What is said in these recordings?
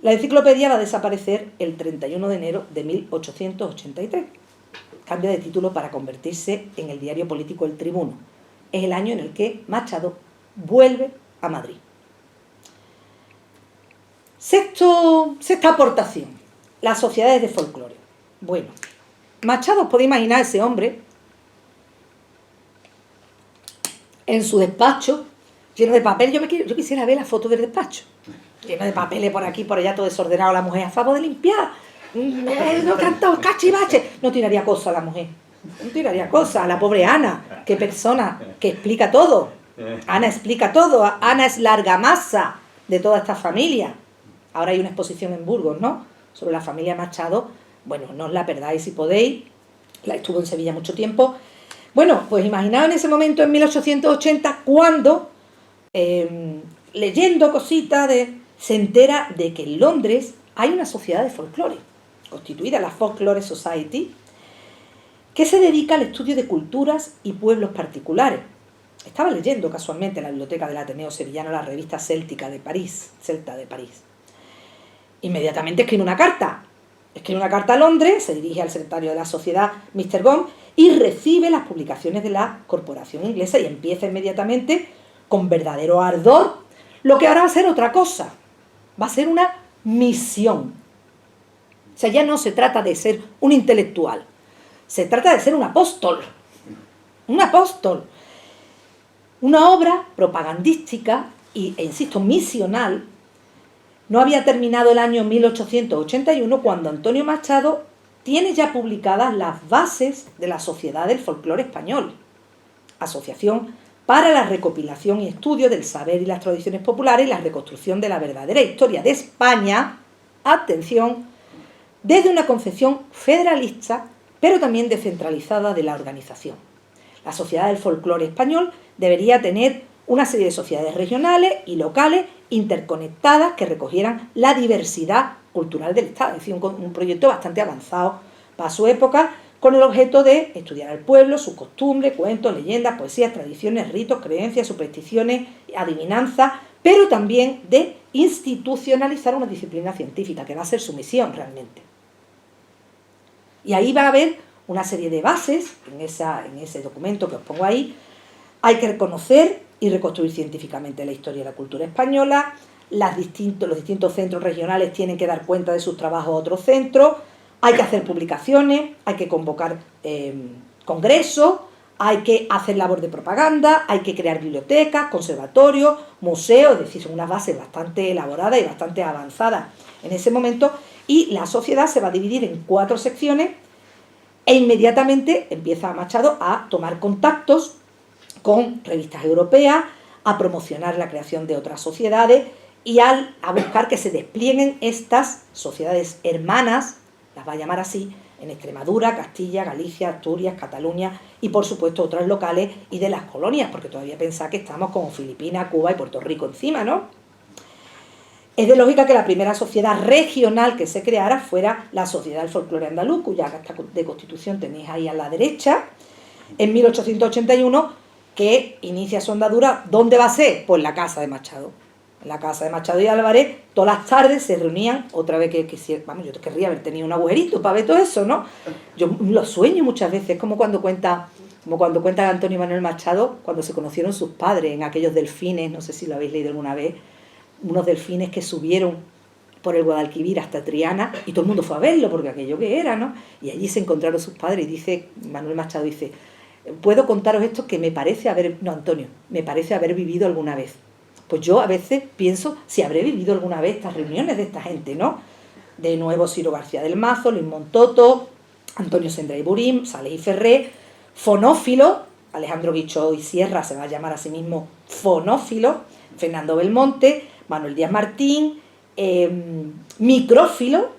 La enciclopedia va a desaparecer el 31 de enero de 1883. Cambia de título para convertirse en el diario político El Tribuno. Es el año en el que Machado vuelve a Madrid. Sexta aportación, las sociedades de folclore. Bueno, Machado, os podéis imaginar ese hombre en su despacho, lleno de papel. Yo quisiera ver la foto del despacho, lleno de papeles por aquí, por allá, todo desordenado. La mujer, a favor de limpiar, no cantado cachivache. No tiraría cosa a la mujer, no tiraría cosa. A la pobre Ana, qué persona que explica todo. Ana explica todo. Ana es la argamasa de toda esta familia. Ahora hay una exposición en Burgos, ¿no?, sobre la familia Machado. Bueno, no os la perdáis si podéis. La estuvo en Sevilla mucho tiempo. Bueno, pues imaginaos en ese momento, en 1880, cuando, leyendo cositas, se entera de que en Londres hay una sociedad de folclore, constituida, la Folklore Society, que se dedica al estudio de culturas y pueblos particulares. Estaba leyendo casualmente en la biblioteca del Ateneo Sevillano la revista Celta de París. Inmediatamente escribe una carta a Londres, se dirige al secretario de la sociedad, Mr. Gong, y recibe las publicaciones de la corporación inglesa y empieza inmediatamente, con verdadero ardor, lo que ahora va a ser otra cosa. Va a ser una misión. O sea, ya no se trata de ser un intelectual, se trata de ser un apóstol. Un apóstol. Una obra propagandística e insisto, misional. No había terminado el año 1881 cuando Antonio Machado tiene ya publicadas las bases de la Sociedad del Folclore Español, asociación para la recopilación y estudio del saber y las tradiciones populares y la reconstrucción de la verdadera historia de España, atención, desde una concepción federalista, pero también descentralizada de la organización. La Sociedad del Folclore Español debería tener una serie de sociedades regionales y locales interconectadas que recogieran la diversidad cultural del Estado. Es decir, un proyecto bastante avanzado para su época, con el objeto de estudiar al pueblo, sus costumbres, cuentos, leyendas, poesías, tradiciones, ritos, creencias, supersticiones, adivinanzas, pero también de institucionalizar una disciplina científica, que va a ser su misión realmente. Y ahí va a haber una serie de bases, en ese documento que os pongo ahí. Hay que reconocer y reconstruir científicamente la historia y la cultura española. Los distintos centros regionales tienen que dar cuenta de sus trabajos a otros centros. Hay que hacer publicaciones, hay que convocar congresos, hay que hacer labor de propaganda, hay que crear bibliotecas, conservatorios, museos. Es decir, son unas bases bastante elaboradas y bastante avanzadas en ese momento. Y la sociedad se va a dividir en 4 secciones e inmediatamente empieza Machado a tomar contactos con revistas europeas, a promocionar la creación de otras sociedades y a buscar que se desplieguen estas sociedades hermanas, las va a llamar así, en Extremadura, Castilla, Galicia, Asturias, Cataluña y por supuesto otras locales y de las colonias, porque todavía pensad que estamos con Filipinas, Cuba y Puerto Rico encima, ¿no? Es de lógica que la primera sociedad regional que se creara fuera la Sociedad del Folclore Andaluz, cuya acta de constitución tenéis ahí a la derecha, en 1881, que inicia su andadura. ¿Dónde va a ser? Pues en la casa de Machado. En la casa de Machado y Álvarez, todas las tardes se reunían, otra vez que vamos, yo querría haber tenido un agujerito para ver todo eso, ¿no? Yo lo sueño muchas veces, como cuando cuenta Antonio Manuel Machado, cuando se conocieron sus padres en aquellos delfines, no sé si lo habéis leído alguna vez, unos delfines que subieron por el Guadalquivir hasta Triana y todo el mundo fue a verlo, porque aquello que era, ¿no? Y allí se encontraron sus padres y dice, Manuel Machado dice, puedo contaros esto que me parece haber vivido alguna vez. Pues yo a veces pienso si habré vivido alguna vez estas reuniones de esta gente, ¿no? De nuevo Ciro García del Mazo, Luis Montoto, Antonio Sendra y Burín, Sales y Ferré, fonófilo, Alejandro Guichó y Sierra se va a llamar a sí mismo fonófilo, Fernando Belmonte, Manuel Díaz Martín, micrófilo,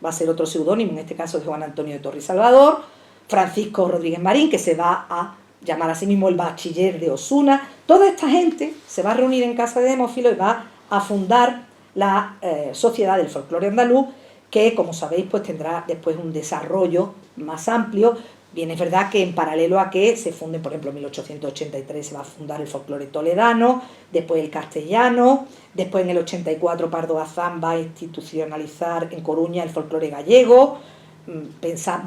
va a ser otro seudónimo, en este caso de Juan Antonio de Torre y Salvador, Francisco Rodríguez Marín, que se va a llamar a sí mismo el bachiller de Osuna. Toda esta gente se va a reunir en casa de Demófilo y va a fundar la Sociedad del Folclore Andaluz, que, como sabéis, pues tendrá después un desarrollo más amplio. Bien, es verdad que en paralelo a que se funde, por ejemplo, en 1883 se va a fundar el folclore toledano, después el castellano, Después, en el 84, Pardo Bazán va a institucionalizar en Coruña el folclore gallego,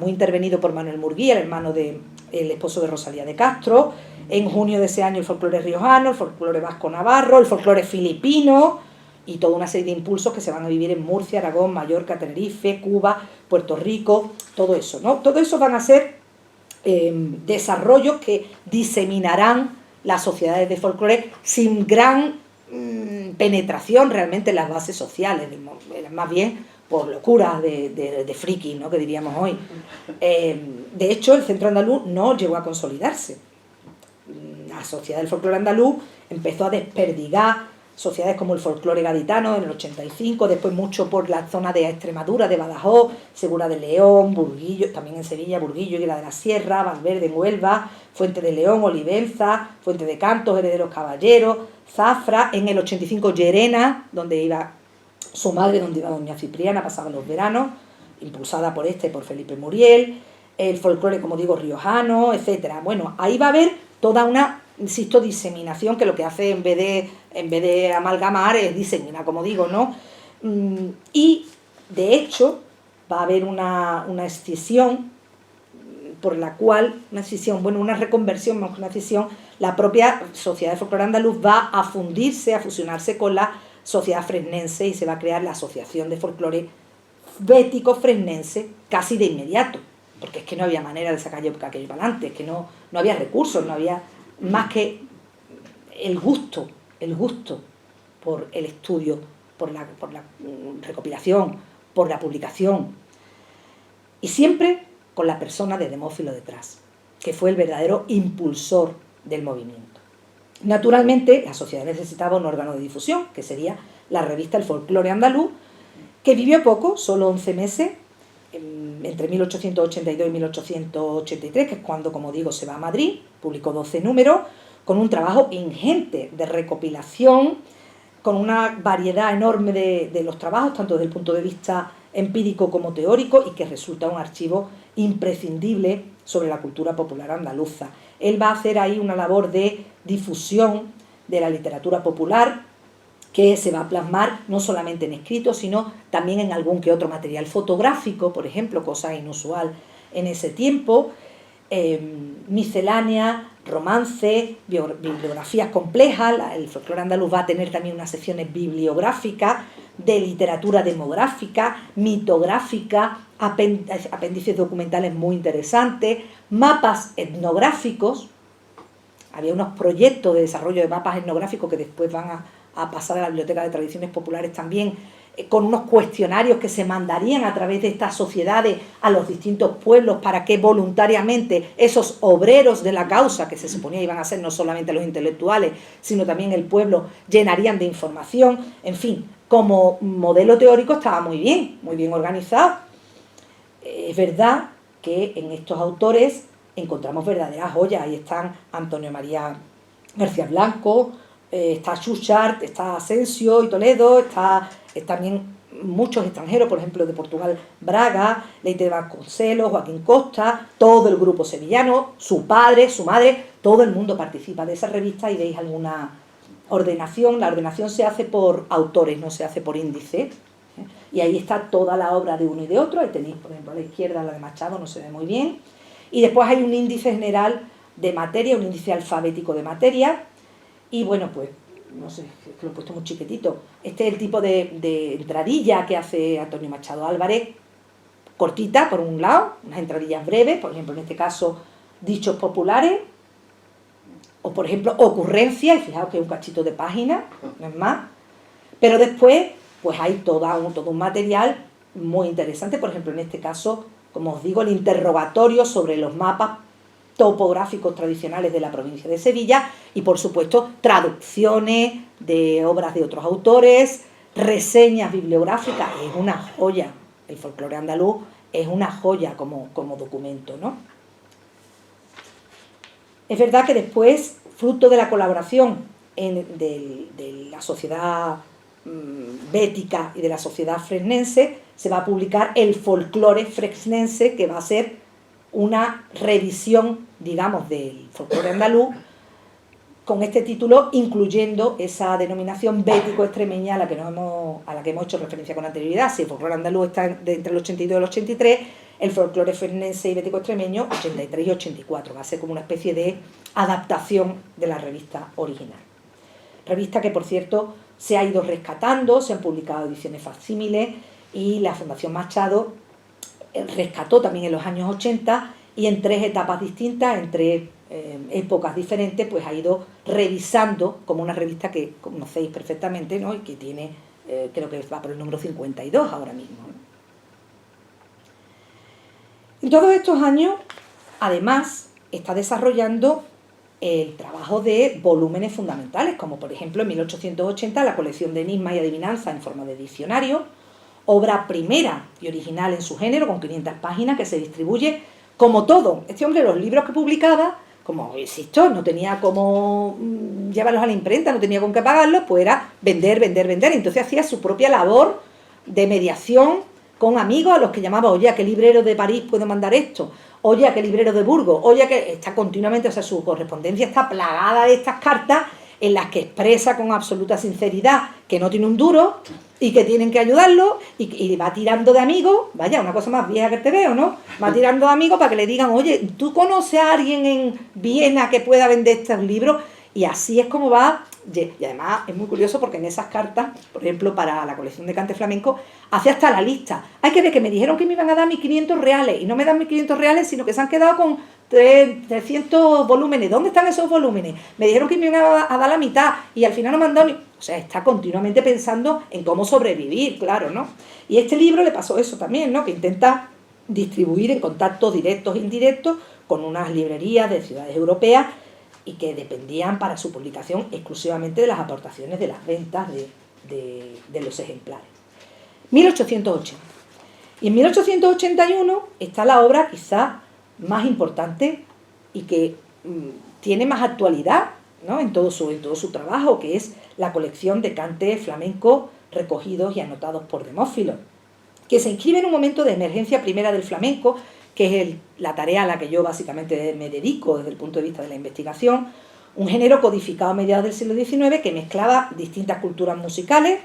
muy intervenido por Manuel Murguía, el hermano del esposo de Rosalía de Castro. En junio de ese año el folclore riojano, el folclore vasco-navarro, el folclore filipino y toda una serie de impulsos que se van a vivir en Murcia, Aragón, Mallorca, Tenerife, Cuba, Puerto Rico, todo eso, ¿no? Todo eso van a ser desarrollos que diseminarán las sociedades de folclore sin gran penetración realmente en las bases sociales, más bien por locuras de friki, ¿no?, que diríamos hoy. De hecho, el Centro Andaluz no llegó a consolidarse. La Sociedad del Folclore Andaluz empezó a desperdigar sociedades como el folclore gaditano en el 85, después mucho por la zona de Extremadura, de Badajoz, Segura de León, Burguillo, también en Sevilla, Burguillo y la de la Sierra, Valverde en Huelva, Fuente de León, Olivenza, Fuente de Cantos, Herederos Caballeros, Zafra, en el 85 Llerena, donde iba su madre, donde iba doña Cipriana, pasaba los veranos, impulsada por por Felipe Muriel, el folclore, como digo, riojano, etcétera. Bueno, ahí va a haber toda una, insisto, diseminación, que lo que hace en vez de amalgamar es diseminar, como digo, ¿no? Y de hecho va a haber una escisión por la cual, una reconversión más que una escisión, la propia Sociedad de Folclore Andaluz va a fundirse, a fusionarse con la Sociedad Fresnense y se va a crear la Asociación de Folclore Bético Fresnense casi de inmediato, porque es que no había manera de sacar aquello para adelante, es que no había recursos, no había más que el gusto por el estudio, por la recopilación, por la publicación, y siempre con la persona de Demófilo detrás, que fue el verdadero impulsor del movimiento. Naturalmente, la sociedad necesitaba un órgano de difusión, que sería la revista El Folclore Andaluz, que vivió poco, solo 11 meses, entre 1882 y 1883, que es cuando, como digo, se va a Madrid, publicó 12 números, con un trabajo ingente de recopilación, con una variedad enorme de los trabajos, tanto desde el punto de vista empírico como teórico, y que resulta un archivo imprescindible sobre la cultura popular andaluza. Él va a hacer ahí una labor de difusión de la literatura popular, que se va a plasmar no solamente en escrito, sino también en algún que otro material fotográfico, por ejemplo, cosa inusual en ese tiempo, miscelánea, romance, bibliografías complejas. El folclore andaluz va a tener también unas secciones bibliográficas, de literatura demográfica, mitográfica, apéndices documentales muy interesantes, mapas etnográficos. Había unos proyectos de desarrollo de mapas etnográficos que después van a pasar a la Biblioteca de Tradiciones Populares también, con unos cuestionarios que se mandarían a través de estas sociedades a los distintos pueblos para que voluntariamente esos obreros de la causa, que se suponía iban a ser no solamente los intelectuales, sino también el pueblo, llenarían de información. En fin, como modelo teórico estaba muy bien organizado. Es verdad que en estos autores encontramos verdaderas joyas. Ahí están Antonio María García Blanco, está Schuchart, está Asensio y Toledo, está también muchos extranjeros, por ejemplo de Portugal, Braga, Leite de Vasconcelos, Joaquín Costa, todo el grupo sevillano, su padre, su madre, todo el mundo participa de esa revista, y veis alguna ordenación. La ordenación se hace por autores, no se hace por índice, y ahí está toda la obra de uno y de otro. Ahí tenéis, por ejemplo, a la izquierda la de Machado, no se ve muy bien, y después hay un índice general de materia, un índice alfabético de materia. Y bueno, pues, no sé, es que lo he puesto muy chiquitito. Este es el tipo de entradilla que hace Antonio Machado Álvarez, cortita por un lado, unas entradillas breves, por ejemplo, en este caso, dichos populares, o por ejemplo, ocurrencias, y fijaos que es un cachito de página, no es más. Pero después, pues hay todo un material muy interesante, por ejemplo, en este caso, como os digo, el interrogatorio sobre los mapas topográficos tradicionales de la provincia de Sevilla, y por supuesto traducciones de obras de otros autores, reseñas bibliográficas. Es una joya, el folclore andaluz es una joya como documento, ¿no? Es verdad que después, fruto de la colaboración de la sociedad bética y de la sociedad fresnense, se va a publicar el folclore fresnense, que va a ser una revisión, digamos, del folclore andaluz, con este título, incluyendo esa denominación bético-extremeña a la que hemos hecho referencia con anterioridad. Si el folclore andaluz está entre el 82 y el 83, el folclore fernense y bético-extremeño 83 y 84. Va a ser como una especie de adaptación de la revista original. Revista que, por cierto, se ha ido rescatando, se han publicado ediciones facsímiles y la Fundación Machado rescató también en los años 80 y en 3 etapas distintas, en 3 épocas diferentes, pues ha ido revisando como una revista que conocéis perfectamente, ¿no? Y que tiene, creo que va por el número 52 ahora mismo, ¿no? En todos estos años, además, está desarrollando el trabajo de volúmenes fundamentales, como por ejemplo en 1880 la colección de enigmas y adivinanzas en forma de diccionario, obra primera y original en su género, con 500 páginas, que se distribuye como todo. Este hombre, los libros que publicaba, como insisto, no tenía cómo llevarlos a la imprenta, no tenía con qué pagarlos, pues era vender. Entonces hacía su propia labor de mediación con amigos a los que llamaba, oye, ¿a qué librero de París puedo mandar esto? Oye, ¿a qué librero de Burgos? Oye, que está continuamente, o sea, su correspondencia está plagada de estas cartas en las que expresa con absoluta sinceridad que no tiene un duro y que tienen que ayudarlo y va tirando de amigos, vaya, una cosa más vieja que te veo, ¿no? Va tirando de amigos para que le digan, oye, ¿tú conoces a alguien en Viena que pueda vender estos libros? Y así es como va, y además es muy curioso porque en esas cartas, por ejemplo, para la colección de cante flamenco, hace hasta la lista. Hay que ver que me dijeron que me iban a dar 1.500 reales y no me dan 1.500 reales, sino que se han quedado con 300 volúmenes. ¿Dónde están esos volúmenes? Me dijeron que me iban a dar la mitad y al final no me han dado ni... O sea, está continuamente pensando en cómo sobrevivir, claro, ¿no? Y este libro le pasó eso también, ¿no? Que intenta distribuir en contactos directos e indirectos con unas librerías de ciudades europeas y que dependían para su publicación exclusivamente de las aportaciones de las ventas de los ejemplares. 1880. Y en 1881 está la obra quizá más importante y que tiene más actualidad, ¿no? en todo su trabajo, que es la colección de cantes flamencos recogidos y anotados por Demófilo, que se inscribe en un momento de emergencia primera del flamenco, que es la tarea a la que yo básicamente me dedico desde el punto de vista de la investigación, un género codificado a mediados del siglo XIX que mezclaba distintas culturas musicales,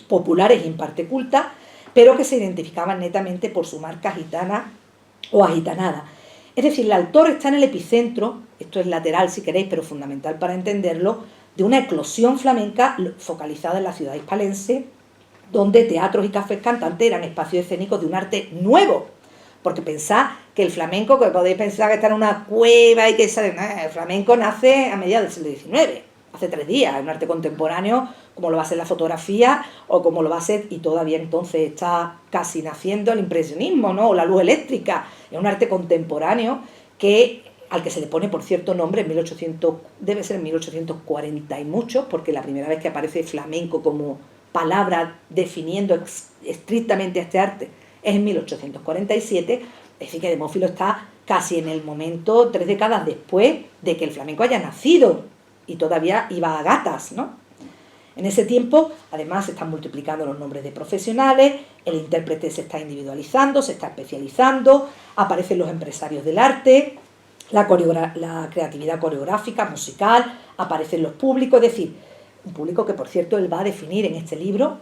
populares y en parte cultas, pero que se identificaban netamente por su marca gitana o agitanada. Es decir, el autor está en el epicentro, esto es lateral si queréis, pero fundamental para entenderlo, de una eclosión flamenca focalizada en la ciudad hispalense, donde teatros y cafés cantantes eran espacios escénicos de un arte nuevo. Porque pensad que el flamenco, que podéis pensar que está en una cueva y que el flamenco nace a mediados del siglo XIX, hace 3 días, es un arte contemporáneo como lo va a ser la fotografía o como lo va a ser, y todavía entonces está casi naciendo el impresionismo, ¿no? O la luz eléctrica. Es un arte contemporáneo al que se le pone, por cierto, nombre en 1800, debe ser en 1840 y mucho, porque la primera vez que aparece flamenco como palabra definiendo estrictamente este arte es en 1847, es decir, que Demófilo está casi en el momento, 3 décadas después de que el flamenco haya nacido, y todavía iba a gatas, ¿no? En ese tiempo, además, se están multiplicando los nombres de profesionales, el intérprete se está individualizando, se está especializando, aparecen los empresarios del arte, la creatividad coreográfica, musical, aparecen los públicos, es decir, un público que, por cierto, él va a definir en este libro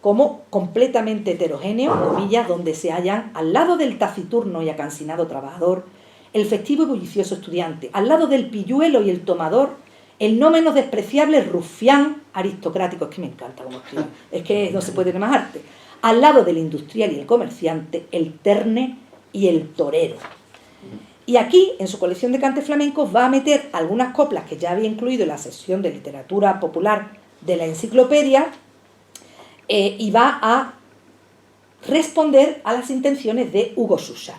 como completamente heterogéneo, comillas, donde se hallan al lado del taciturno y acansinado trabajador, el festivo y bullicioso estudiante, al lado del pilluelo y el tomador, el no menos despreciable rufián aristocrático, es que me encanta como escribe, es que no se puede tener más arte, al lado del industrial y el comerciante, el terne y el torero. Y aquí, en su colección de cantes flamencos, va a meter algunas coplas que ya había incluido en la sección de literatura popular de la enciclopedia, y va a responder a las intenciones de Hugo Suchard.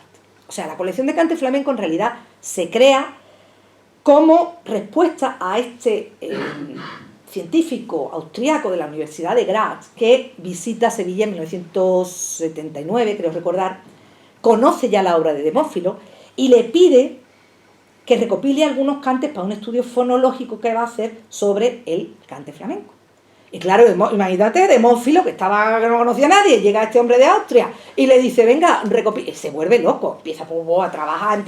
O sea, la colección de cante flamenco en realidad se crea como respuesta a este científico austriaco de la Universidad de Graz, que visita Sevilla en 1979, creo recordar, conoce ya la obra de Demófilo y le pide que recopile algunos cantes para un estudio fonológico que va a hacer sobre el cante flamenco. Y claro, imagínate, Demófilo, que no conocía a nadie, llega este hombre de Austria y le dice, venga, recopila. Y se vuelve loco, empieza a trabajar,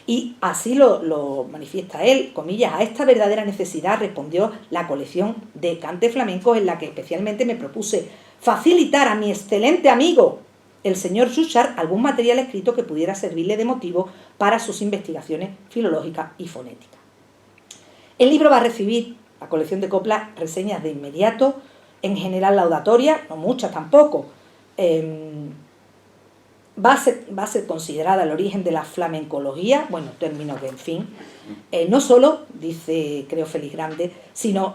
Y así lo manifiesta él, comillas: a esta verdadera necesidad respondió la colección de cantes flamencos, en la que especialmente me propuse facilitar a mi excelente amigo, el señor Suchard, algún material escrito que pudiera servirle de motivo para sus investigaciones filológicas y fonéticas. El libro va a recibir, la colección de coplas, reseñas de inmediato, en general laudatorias, no muchas tampoco. Va a ser considerada el origen de la flamencología, bueno, término que, en fin, no solo, dice, creo, Félix Grande,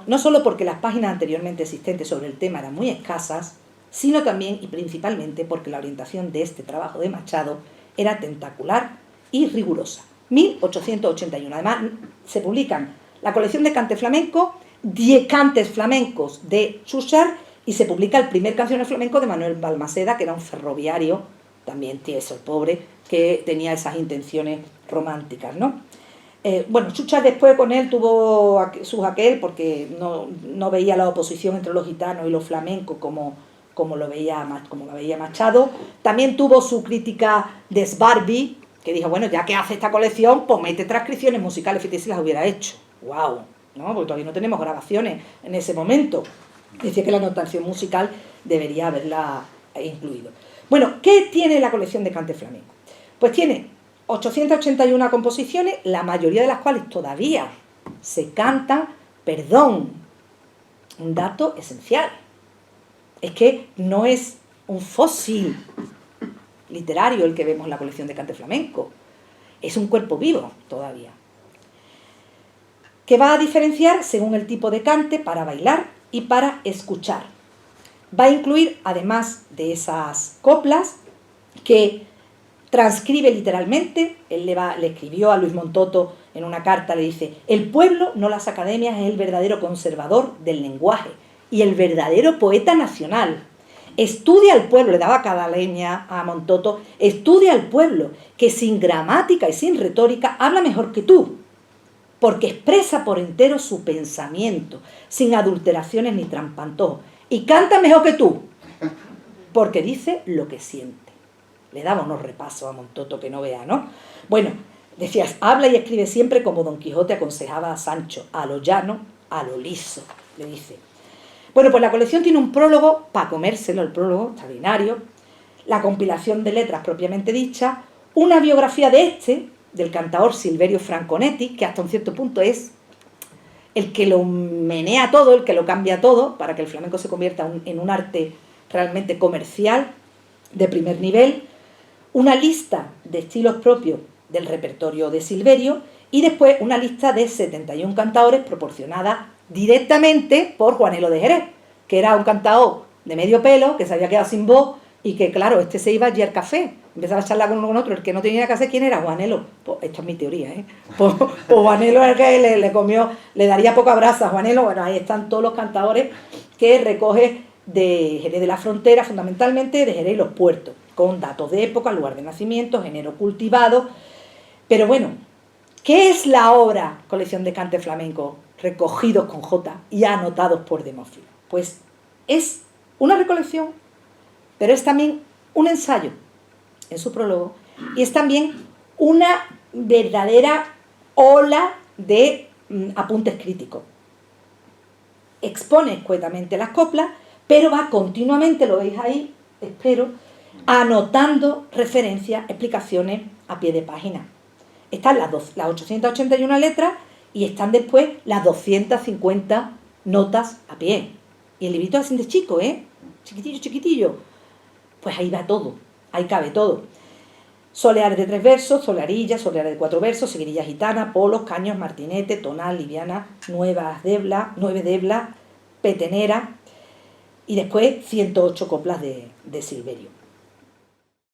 no solo porque las páginas anteriormente existentes sobre el tema eran muy escasas, sino también y principalmente porque la orientación de este trabajo de Machado era tentacular y rigurosa. 1881. Además, se publican la colección de cantes flamencos, 10 cantes flamencos de Suchard, y se publica el primer cancionero flamenco de Manuel Balmaceda, que era un ferroviario, también tieso, el pobre, que tenía esas intenciones románticas, ¿no? Bueno, Suchard después con él tuvo su aquel, porque no veía la oposición entre los gitanos y los flamencos como lo veía Machado. También tuvo su crítica de Sbarbi, que dijo, bueno, ya que hace esta colección, pues mete transcripciones musicales, fíjate si las hubiera hecho. ¡Wow! ¿No? Porque todavía no tenemos grabaciones en ese momento. Decía que la notación musical debería haberla incluido. Bueno, ¿qué tiene la colección de cantes flamencos? Pues tiene 881 composiciones, la mayoría de las cuales todavía se cantan. Perdón, un dato esencial: es que no es un fósil literario el que vemos en la colección de cante flamenco, es un cuerpo vivo todavía, que va a diferenciar según el tipo de cante para bailar y para escuchar. Va a incluir, además de esas coplas, que transcribe literalmente. Él le escribió a Luis Montoto en una carta, le dice: el pueblo, no las academias, es el verdadero conservador del lenguaje y el verdadero poeta nacional. Estudia al pueblo, le daba cada leña a Montoto, estudia al pueblo, que sin gramática y sin retórica habla mejor que tú, porque expresa por entero su pensamiento, sin adulteraciones ni trampantojos, y canta mejor que tú, porque dice lo que siente. Le daba unos repasos a Montoto que no vea, ¿no? Bueno, decías, habla y escribe siempre como Don Quijote aconsejaba a Sancho, a lo llano, a lo liso, le dice. Bueno, pues la colección tiene un prólogo, para comérselo, el prólogo extraordinario, la compilación de letras propiamente dicha, una biografía del cantaor Silverio Franconetti, que hasta un cierto punto es el que lo menea todo, el que lo cambia todo, para que el flamenco se convierta en un arte realmente comercial, de primer nivel, una lista de estilos propios del repertorio de Silverio, y después una lista de 71 cantaores proporcionada directamente por Juanelo de Jerez, que era un cantaor de medio pelo, que se había quedado sin voz, y que, claro, se iba allí al café, empezaba a charlar con uno con otro, el que no tenía que hacer, ¿quién era? Juanelo. Pues, esto es mi teoría, ¿eh? Pues Juanelo es el que le daría poca brasa a Juanelo. Bueno, ahí están todos los cantadores que recoge de Jerez de la Frontera, fundamentalmente de Jerez y los puertos, con datos de época, lugar de nacimiento, género cultivado. Pero bueno, ¿qué es la obra colección de cante flamenco recogidos con J y anotados por Demófilo? Pues es una recolección, pero es también un ensayo en su prólogo, y es también una verdadera ola de apuntes críticos. Expone escuetamente las coplas, pero va continuamente, lo veis ahí, espero, anotando referencias, explicaciones a pie de página. Están las 881 letras y están después las 250 notas a pie. Y el librito es así de chico, chiquitillo, chiquitillo. Pues ahí va todo, ahí cabe todo. Soleares de 3 versos, solearillas, soleares de 4 versos, seguirilla gitana, polos, caños, martinete, tonal, liviana, 9 debla, petenera, y después 108 coplas de Silverio.